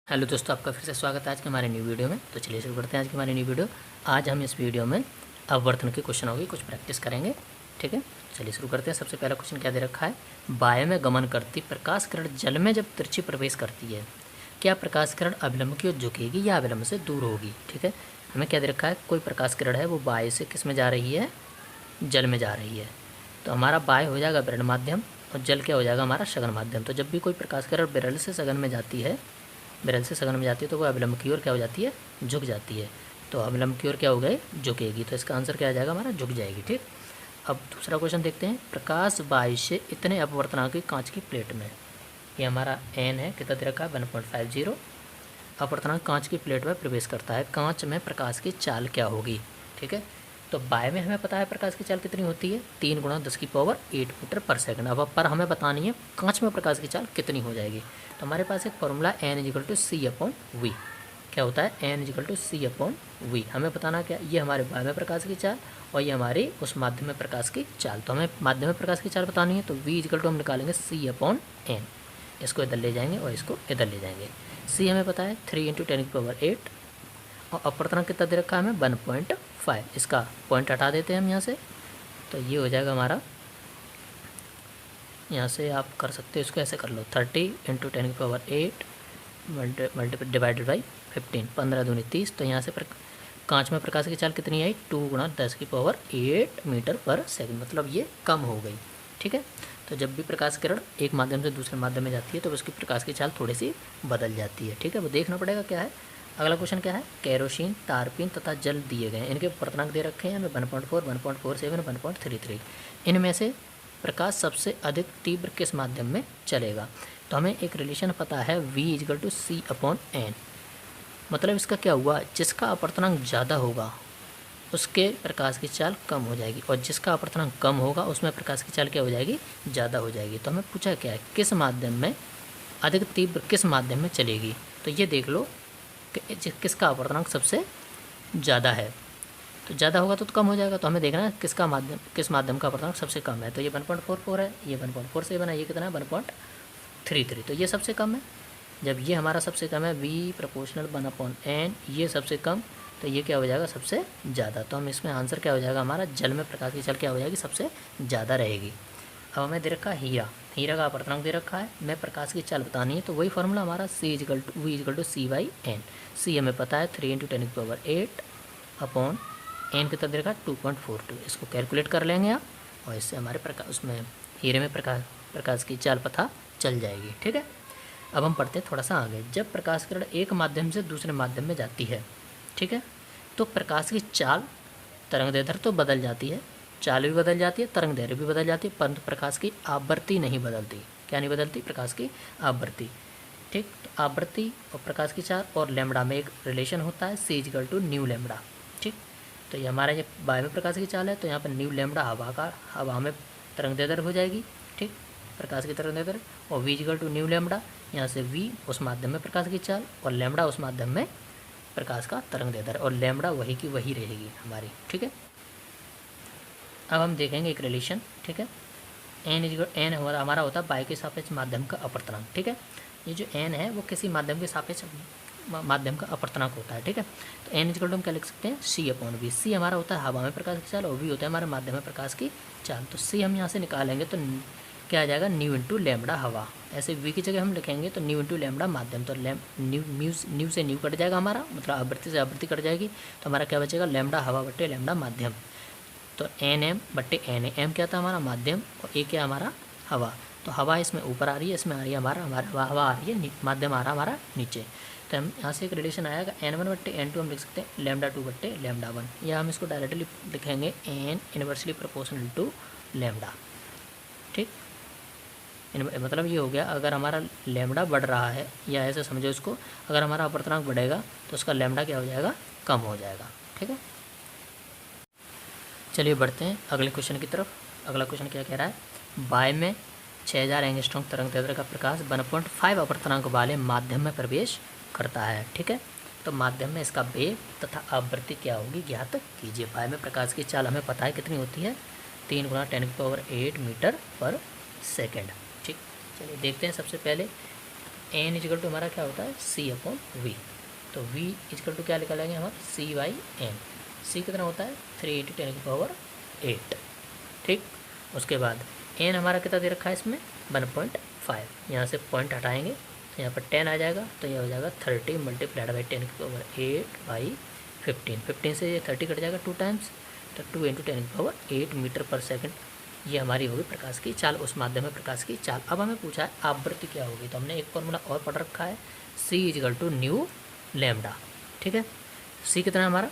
Hello दोस्तों, आपका फिर से स्वागत है आज के हमारे न्यू वीडियो में। तो चलिए शुरू करते हैं आज की हमारी न्यू वीडियो। आज हम इस वीडियो में अपवर्तन के क्वेश्चन होगी, कुछ प्रैक्टिस करेंगे। ठीक है, चलिए शुरू करते हैं। सबसे पहला क्वेश्चन क्या दे रखा है, बाह्य में गमन करती प्रकाश किरण जल में जब तिरछी प्रवेश करती है, क्या प्रकाश किरण अभिलंब की ओर झुकेगी या अभिलंब से दूर होगी। ठीक है, हमें क्या दे रखा है, कोई प्रकाश किरण है वो बाह्य से किस में जा रही है, जल में जा रही है। तो हमारा बाह्य हो जाएगा विरल माध्यम और जल क्या हो जाएगा हमारा सघन माध्यम। तो जब भी कोई प्रकाश किरण विरल से सघन में जाती है, विरल से सघन में जाती है तो वो अभिलंब की ओर क्या हो जाती है, झुक जाती है। तो अभिलंब की ओर क्या हो गए, झुकेगी। तो इसका आंसर क्या आ जाएगा हमारा, झुक जाएगी। ठीक, अब दूसरा क्वेश्चन देखते हैं। प्रकाश बाह्य से इतने अपवर्तनांक की कांच की प्लेट में, ये हमारा एन है, कितना दे रखा है 1.50। अपवर्तनांक कांच की प्लेट में प्रवेश करता है, कांच में प्रकाश की चाल क्या होगी। ठीक है, तो बाह्य में हमें पता है प्रकाश की चाल कितनी होती है, 3 × 10⁸ मीटर पर सेकंड। अब पर हमें बतानी है कांच में प्रकाश की चाल कितनी हो जाएगी। तो हमारे पास एक फॉर्मूला n/c/v क्या होता है, n/c/v। हमें बताना क्या, ये हमारे बाह्य में प्रकाश की चाल और ये हमारी उस माध्यम में प्रकाश की चाल। तो हमें माध्यम में प्रकाश की चाल बतानी है, तो v हम निकालेंगे c/n। इसको इधर ले जाएंगे और इसको इधर ले जाएंगे। c हमें पता है 3 × 10⁸ और अपवर्तनांक कितना दे रखा है हमें 1.5। इसका पॉइंट हटा देते हैं हम यहाँ से, तो ये हो जाएगा हमारा, यहाँ से आप कर सकते हो इसको ऐसे कर लो, 30 × 10⁸ डिवाइडेड बाई 15, 15 दूनी 30। तो यहाँ से कांच में प्रकाश की चाल कितनी आई, 2 × 10⁸ मीटर पर सेकंड, मतलब ये कम हो गई। ठीक है, तो जब भी प्रकाश किरण एक माध्यम से दूसरे माध्यम में जाती है तो उसकी प्रकाश की चाल थोड़ी सी बदल जाती है। ठीक है, वो देखना पड़ेगा क्या है। अगला क्वेश्चन क्या है, केरोसिन, तारपीन तथा जल दिए गए, इनके अपवर्तनांक दे रखे हैं हमें 1.4, 1.47, 1.33। इनमें से प्रकाश सबसे अधिक तीव्र किस माध्यम में चलेगा। तो हमें एक रिलेशन पता है v/c/n। मतलब इसका क्या हुआ, जिसका अपवर्तनांक ज़्यादा होगा उसके प्रकाश की चाल कम हो जाएगी और जिसका अपवर्तनांक कम होगा उसमें प्रकाश की चाल क्या हो जाएगी, ज़्यादा हो जाएगी। तो हमें पूछा क्या है, किस माध्यम में अधिक तीव्र किस माध्यम में चलेगी। तो ये देख लो कि किसका अपवर्तनांक सबसे ज़्यादा है, तो ज़्यादा होगा तो कम हो जाएगा। तो हमें देखना है किस माध्यम का अपवर्तनांक सबसे कम है। तो ये 1.44 है, ये 1.47 है, ये कितना है 1.33। तो ये सबसे कम है। जब ये हमारा सबसे कम है v/1/n, ये सबसे कम, तो ये क्या हो जाएगा सबसे ज़्यादा। तो हम इसमें आंसर क्या हो जाएगा हमारा, जल में प्रकाश की चाल क्या हो जाएगी, सबसे ज़्यादा रहेगी। अब हमें दे रखा है हीरा का अपवर्तनांक दे रखा है, मैं प्रकाश की चाल बतानी है, तो वही फार्मूला हमारा v/c/n। c हमें पता है 3 × 10⁸ अपॉन n कितना दे रखा है 2.42। इसको कैलकुलेट कर लेंगे आप और इससे हमारे उसमें हीरे में प्रकाश की चाल पता चल जाएगी। ठीक है, अब हम पढ़ते हैं थोड़ा सा आगे। जब प्रकाश किरण एक माध्यम से दूसरे माध्यम में जाती है, ठीक है, तो प्रकाश की चाल तरंगदैर्ध्य तो बदल जाती है, चाल भी बदल जाती है, तरंगदैर्ध्य भी बदल जाती है, परंतु प्रकाश की आवृत्ति नहीं बदलती। क्या नहीं बदलती, प्रकाश की आवृत्ति। ठीक, तो आवृत्ति और प्रकाश की चाल और लैम्बडा में एक रिलेशन होता है c/ν लैम्बडा। ठीक, तो ये हमारा ये बाह्य में प्रकाश की चाल है, तो यहाँ पर न्यू लैम्बडा हवा में तरंगदैर्ध्य हो जाएगी। ठीक, प्रकाश की तरंगदैर्ध्य, और v/ν लैम्बडा, यहाँ से v उस माध्यम में प्रकाश की चाल और लैम्बडा उस माध्यम में प्रकाश का तरंगदैर्ध्य, और लैम्बडा वही की वही रहेगी हमारी। ठीक है, अब हम देखेंगे एक रिलेशन। ठीक है, n हमारा होता है बाह्य के सापेक्ष माध्यम का अपवर्तनांक। ठीक है, ये जो n है वो किसी माध्यम के सापेक्ष माध्यम का अपवर्तनांक होता है। ठीक है, तो n हम क्या लिख सकते हैं, c/v। c हमारा होता है हवा में प्रकाश की चाल और v होता है हमारे माध्यम में प्रकाश की चाल। तो c हम यहाँ से निकालेंगे तो क्या आ जाएगा, ν × लैम्बडा हवा। ऐसे v की जगह हम लिखेंगे तो ν × लैम्बडा माध्यम। तो न्यू से न्यू कट जाएगा हमारा, मतलब आवृत्ति से आवृत्ति कट जाएगी, तो हमारा क्या बचेगा, लैम्बडा हवा बट्टे लैम्बडा माध्यम। तो Nm/Na, m क्या था हमारा माध्यम और a क्या हमारा हवा। तो हवा इसमें ऊपर आ रही है, इसमें आ रही है हमारा हवा आ रही है, माध्यम आ रहा हमारा नीचे। तो हम यहाँ से एक रिलेशन आएगा N1/N2 हम लिख सकते हैं λ2/λ1, या हम इसको डायरेक्टली लिखेंगे n inversely proportional to lambda. ठीक, मतलब ये हो गया, अगर हमारा लैम्बडा बढ़ रहा है, या ऐसे समझो इसको, अगर हमारा अपवर्तनांक बढ़ेगा तो उसका लैम्बडा क्या हो जाएगा, कम हो जाएगा। ठीक है, चलिए बढ़ते हैं अगले क्वेश्चन की तरफ। अगला क्वेश्चन क्या कह रहा है, बाह्य में 6000 एंगस्ट्रॉम तरंगदैर्ध्य का प्रकाश 1.5 अपवर्तनांक वाले माध्यम में प्रवेश करता है। ठीक है, तो माध्यम में इसका वेग तथा आवृत्ति क्या होगी ज्ञात कीजिए। बाह्य में प्रकाश की चाल हमें पता है कितनी होती है, 3 × 10⁸ मीटर पर सेकेंड। ठीक, चलिए देखते हैं सबसे पहले एन इजिकल टू हमारा क्या होता है सी अपॉन वी। तो वी इजिकल टू क्या निकालेंगे हमारा सी बाई एन। सी कितना होता है 3 × 10⁸ ठीक। उसके बाद एन हमारा कितना दे रखा है इसमें 1.5। यहाँ से पॉइंट हटाएंगे तो यहाँ पर 10 आ जाएगा, तो यह हो जाएगा 30 मल्टीप्लाइड बाई 10⁸8/15। 15 से ये 30 कट जाएगा 2 टाइम्स, तो 2 × 10⁸8 मीटर पर सेकंड। ये हमारी होगी प्रकाश की चाल, उस माध्यम में प्रकाश की चाल। अब हमें पूछा है आवृत्ति क्या होगी, तो हमने एक फॉर्मूला और पढ़ रखा है C is equal to nu lambda. ठीक है, C कितना है हमारा,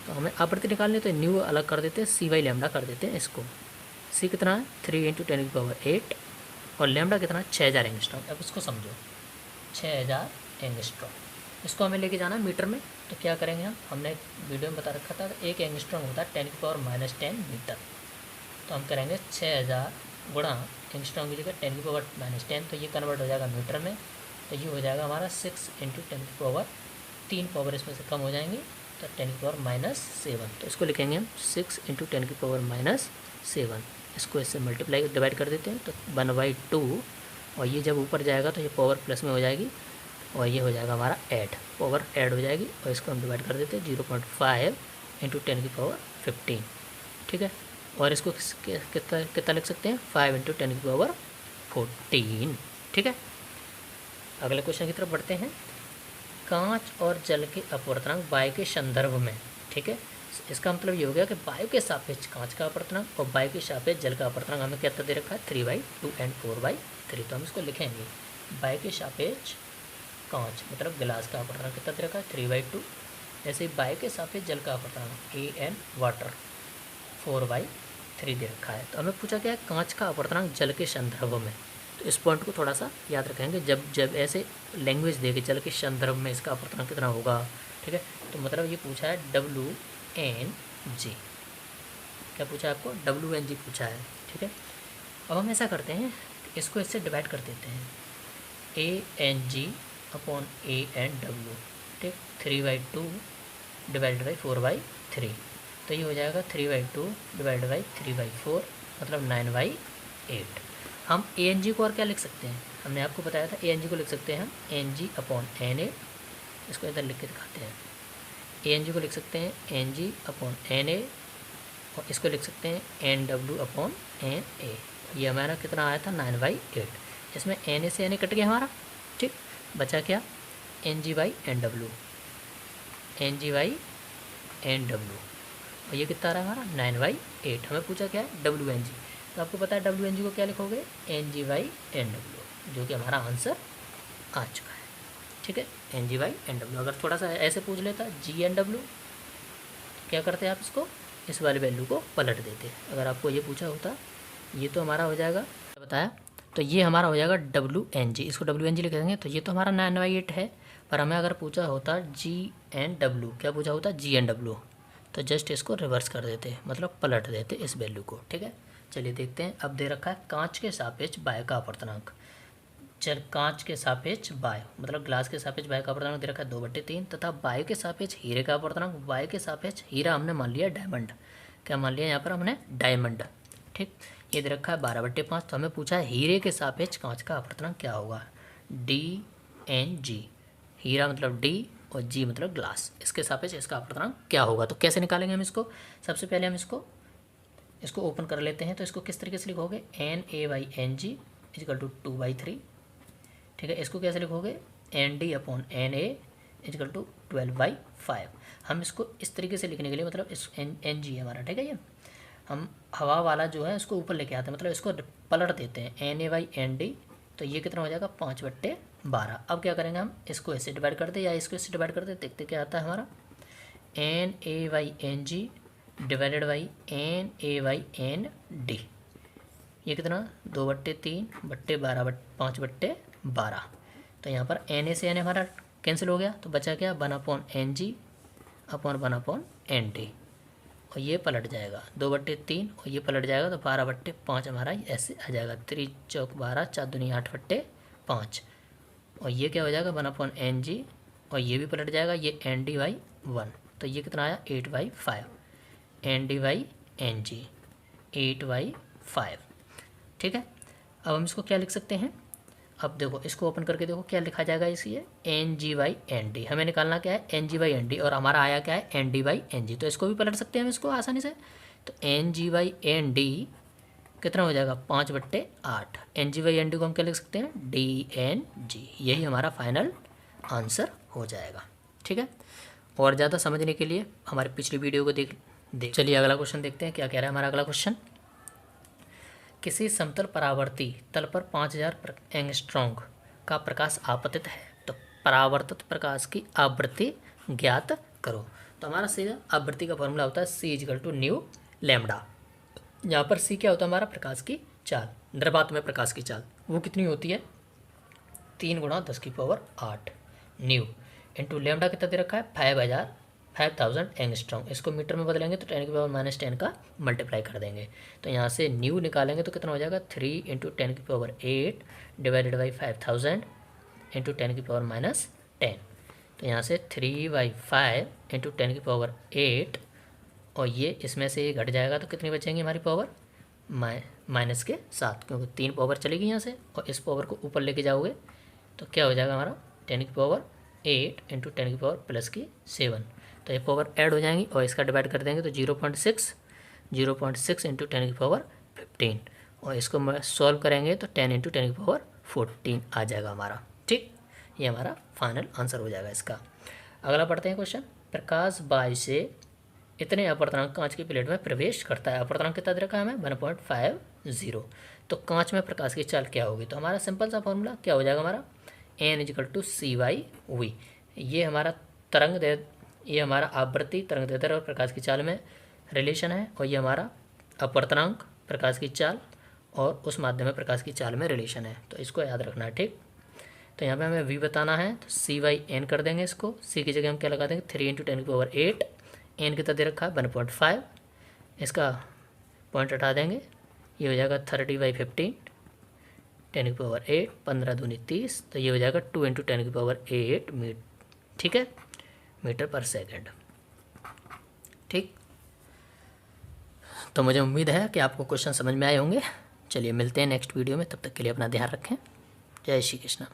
तो हमें आवृत्ति निकालनी तो न्यू अलग कर देते हैं, C बाई लैम्डा कर देते हैं इसको। C कितना है 3 × 10⁸8 और लैम्डा कितना है 6000 एंगस्ट्रॉम। अब इसको समझो 6000 एंगस्ट्रॉम, इसको हमें लेके जाना है मीटर में। तो क्या करेंगे हम, हमने वीडियो में बता रखा था एक एंगस्ट्रॉम होता है 10⁻⁻10 मीटर। तो हम करेंगे 6000 गुणा एंगस्ट्रॉम की जगह 10⁻⁻10, तो ये कन्वर्ट हो जाएगा मीटर में। तो ये हो जाएगा हमारा 6 × 10⁻3 पावर इसमें से कम हो जाएंगी, तो 10⁻7। तो इसको लिखेंगे हम 6 × 10⁻7। इसको इससे मल्टीप्लाई डिवाइड कर देते हैं, तो 1/2। और ये जब ऊपर जाएगा तो ये पावर प्लस में हो जाएगी, और ये हो जाएगा हमारा ऐड, पावर ऐड हो जाएगी। और इसको हम डिवाइड कर देते हैं 0.5 × 10⁻15। ठीक है, और इसको कितना लिख सकते हैं 5 × 10⁻14। ठीक है, अगले क्वेश्चन की तरफ बढ़ते हैं। कांच और जल के अपवर्तनांक वायु के संदर्भ में। ठीक है, इसका मतलब ये हो गया कि वायु के सापेक्ष कांच का अपवर्तनांक और वायु के सापेक्ष जल का अपवर्तनांक हमें कितना दे रखा है 3/2 और 4/3। तो हम इसको लिखेंगे वायु के सापेक्ष कांच मतलब गिलास का अपवर्तनांक कितना दे रखा है 3/2। ऐसे ही वायु के सापेक्ष जल का अपवर्तनांक AN वाटर 4/3 दे रखा है। तो हमें पूछा गया है कांच का अपवर्तनांक जल के संदर्भ में। तो इस पॉइंट को थोड़ा सा याद रखेंगे, जब ऐसे लैंग्वेज देगी जल के संदर्भ में इसका अपवर्तनांक कितना होगा। ठीक है, तो मतलब ये पूछा है WNG, क्या पूछा है आपको WNG पूछा है। ठीक है, अब हम ऐसा करते हैं इसको इससे डिवाइड कर देते हैं ANG/ANW। ठीक, 3/2 डिवाइडेड बाई 4/3। तो ये हो जाएगा 3/2 डिवाइडेड बाई 3/4 मतलब 9/8। हम ANG को और क्या लिख सकते हैं, हमने आपको बताया था ANG को लिख सकते हैं हम NG/NA। इसको इधर लिख के दिखाते हैं, ANG को लिख सकते हैं NG/NA और इसको लिख सकते हैं NW/NA। ये हमारा कितना आया था 9/8। इसमें NA से NA कट गया हमारा। ठीक, बचा क्या NG/NW, NG/NW, और ये कितना आ रहा है हमारा 9/8। हमें पूछा क्या है WNG, तो आपको पता है WNG को क्या लिखोगे NG/NW, जो कि हमारा आंसर आ चुका है। ठीक है, NG/NW। अगर थोड़ा सा ऐसे पूछ लेता GNW, क्या करते हैं आप इसको इस वाली वैल्यू को पलट देते। अगर आपको ये पूछा होता ये तो हमारा हो जाएगा बताया, तो ये हमारा हो जाएगा WNG, इसको WNG लिख देंगे। तो ये तो हमारा 9/8 है, पर हमें अगर पूछा होता GNW, क्या पूछा होता GNW, तो जस्ट इसको रिवर्स कर देते, मतलब पलट देते इस वैल्यू को। ठीक है, चलिए देखते हैं। अब दे रखा है कांच के सापेक्ष वायु का अपवर्तनांक। चल कांच के सापेक्ष वायु मतलब ग्लास के सापेक्ष वायु का अपवर्तनांक दे रखा है 2/3 तथा वायु के सापेक्ष हीरे का अपवर्तनांक, वायु के सापेक्ष हीरा हमने मान लिया डायमंड, क्या मान लिया यहाँ पर हमने डायमंड। ठीक, ये दे रखा है 12/5। तो हमें पूछा है हीरे के सापेक्ष कांच का अपवर्तनांक क्या होगा DNG, हीरा मतलब D और G मतलब ग्लास, इसके सापेक्ष इसका अपवर्तनांक क्या होगा। तो कैसे निकालेंगे हम इसको, सबसे पहले हम इसको ओपन कर लेते हैं। तो इसको किस तरीके से लिखोगे NA/NG इजिकल टू 2/3। ठीक है, इसको कैसे लिखोगे ND/NA इजिकल टू 12/5। हम इसको इस तरीके से लिखने के लिए मतलब इस NG है हमारा। ठीक है, ये हम हवा वाला जो है इसको ऊपर लेके आते हैं, मतलब इसको पलट देते हैं NA/ND। तो ये कितना हो जाएगा 5/12। अब क्या करेंगे हम इसको ऐसे डिवाइड कर दे या इसको इससे डिवाइड कर दे, देखते क्या आता है हमारा NA/NG डिवाइडेड बाई NA/ND। ये कितना 2/3/12 5/12। तो यहाँ पर NA से NA हमारा कैंसिल हो गया, तो बचा क्या 1/NG/1/ND, और ये पलट जाएगा 2/3 और ये पलट जाएगा तो 12/5 हमारा ऐसे आ जाएगा। 3 चौक 12 4 दूनी 8/5, और ये क्या हो जाएगा 1/NG, और ये भी पलट जाएगा ये ND/1। तो ये कितना आया 8/5 ND/NG 8/5। ठीक है, अब हम इसको क्या लिख सकते हैं, अब देखो इसको ओपन करके देखो क्या लिखा जाएगा इसी NG/ND। हमें निकालना क्या है NG/ND, और हमारा आया क्या है ND/NG। तो इसको भी पलट सकते हैं हम इसको आसानी से। तो NG/ND कितना हो जाएगा 5/8। NG/ND को हम क्या लिख सकते हैं DNG। यही हमारा फाइनल आंसर हो जाएगा। ठीक है, और ज़्यादा समझने के लिए हमारी पिछली वीडियो को देख चलिए अगला क्वेश्चन देखते हैं क्या कह रहा है हमारा अगला क्वेश्चन। किसी समतल परावर्ती तल पर 5000 एंगस्ट्रॉम का प्रकाश आपतित है, तो परावर्तित प्रकाश की आवृत्ति ज्ञात करो। तो हमारा सीधा आवृत्ति का फॉर्मूला होता है C=μ λ। यहाँ पर C क्या होता है हमारा प्रकाश की चाल, द्रवात में प्रकाश की चाल, वो कितनी होती है 3 × 10⁸ न्यू इंटू लेमडा कितना दे रखा है 5000 एंगस्ट्रॉम। इसको मीटर में बदलेंगे तो 10⁻⁻10 का मल्टीप्लाई कर देंगे। तो यहाँ से न्यू निकालेंगे तो कितना हो जाएगा 3 × 10⁸ डिवाइडेड बाई 5000 इंटू 10⁻⁻10। तो यहाँ से 3/5 इंटू 10⁸, और ये इसमें से ये घट जाएगा तो कितनी बचेंगी हमारी पावर माइनस के साथ, क्योंकि 3 पावर चलेगी यहाँ से, और इस पावर को ऊपर लेके जाओगे तो क्या हो जाएगा हमारा 10⁸ इंटू 10⁻+7। तो ये पावर ऐड हो जाएंगी और इसका डिवाइड कर देंगे तो 0.6 इंटू 10⁻15, और इसको सॉल्व करेंगे तो 10 इंटू 10⁻14 आ जाएगा हमारा। ठीक, ये हमारा फाइनल आंसर हो जाएगा इसका। अगला पढ़ते हैं क्वेश्चन। प्रकाश बाह्य से इतने अपवर्तनांक कांच की प्लेट में प्रवेश करता है। अपवर्तनांक कितना दे रखा है हमें 1.50। तो कांच में प्रकाश की चाल क्या होगी। तो हमारा सिंपल सा फॉर्मूला क्या हो जाएगा हमारा N=C/V। ये हमारा ये हमारा आवृत्ति तरंगदैर्ध्य और प्रकाश की चाल में रिलेशन है, और ये हमारा अपवर्तनांक प्रकाश की चाल और उस माध्यम में प्रकाश की चाल में रिलेशन है। तो इसको याद रखना है। ठीक, तो यहाँ पे हमें V बताना है तो C/N कर देंगे। इसको C की जगह हम क्या लगा देंगे 3 × 10⁸। N कितना दे रखा है 1.5, इसका पॉइंट हटा देंगे, ये हो जाएगा 30/15 10⁸ 15 दूनी 30। तो ये हो जाएगा 2 × 10⁸ मीटर। ठीक है, मीटर पर सेकंड। ठीक, तो मुझे उम्मीद है कि आपको क्वेश्चन समझ में आए होंगे। चलिए मिलते हैं नेक्स्ट वीडियो में, तब तक के लिए अपना ध्यान रखें। जय श्री कृष्ण।